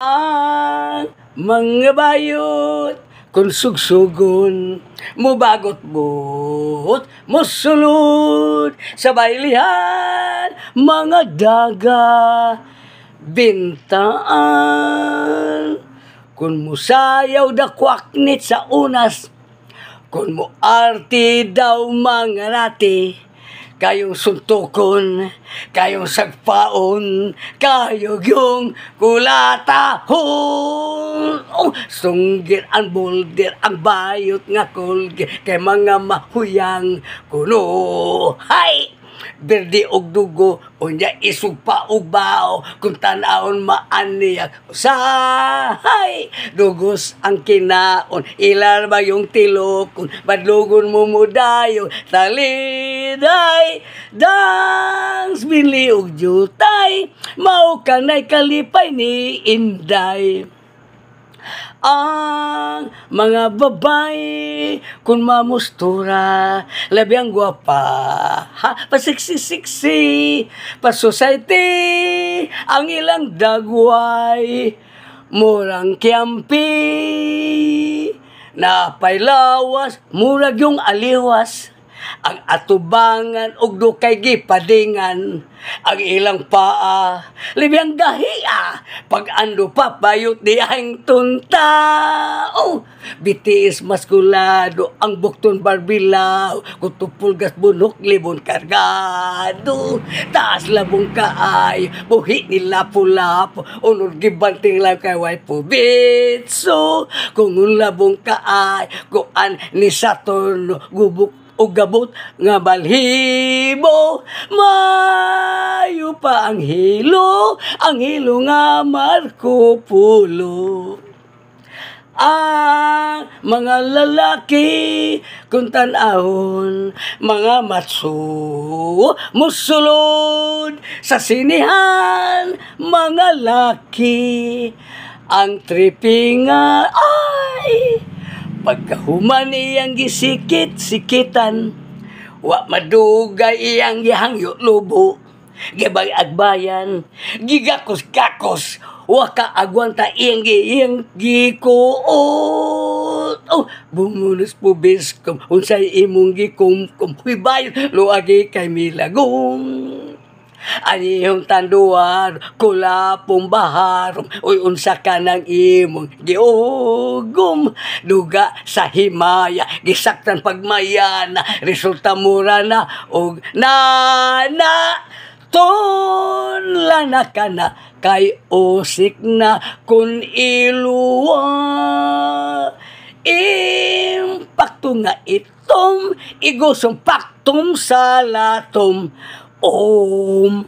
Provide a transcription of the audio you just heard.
Ang mga bayot kung sugsugon mo bagot bot mo sulod sa baylihan mga daga bintaan kung musayaw da kwaknit sa unas kung mo arti daw mga rati kayong suntukon, kayong sagpaon, kayong yung kulatahon. Oh, sunggir ang boulder, ang bayot nga kulgir, kay mga mahuyang kuno. Hay! Berdi og dugo, unya isug pa og bao, kung tanawon maaniyag usahay. Dugos ang kinaon, ilar ba yung tilokon, badlugon mo mudayo, taliday, dans bili og jutay, mao kanay kalipay ni Inday. Ang mga babae kung mamustura labi ang gwapa pasiksi-siksi pa society ang ilang dagway murang kiampi na pailawas murag yung aliwas ang atubangan og dukay gipadingan ang ilang paa libiyang gahiya pag ando pa bayot di ang tunta oh BTS maskulado ang bukton barbilaw kutupul gas bunok libon kargado taas labong kaay buhi ni lapu-lapu unod gibanting lang kay way pubitso kung labong kaay kuan ni Saturno gubok o gabot nga balhibo mayo pa ang hilo nga Marco Polo ang mga lalaki kung tanahon mga matso musulod sa sinihan mga laki ang tripinga ay pagkahuman iyang gisikit-sikitan, wa madugay iyang gihangyo lubo, gibay agbayan, gigakos-kakos, wa kaagwanta iyang gikuot. Oh, bumunos po biskom, unsay imong gikumkum, huibayon, luagi kay milagong. Anihong tanduan, kulapong baharom, uy unsa ka ng imong giugom. Duga sa himaya, gisaktan pagmayana, resulta mura na, og nana. Tonla na ka na, kay usik na kun iluwa. Impakto nga itom, igusong paktom sa latom. Om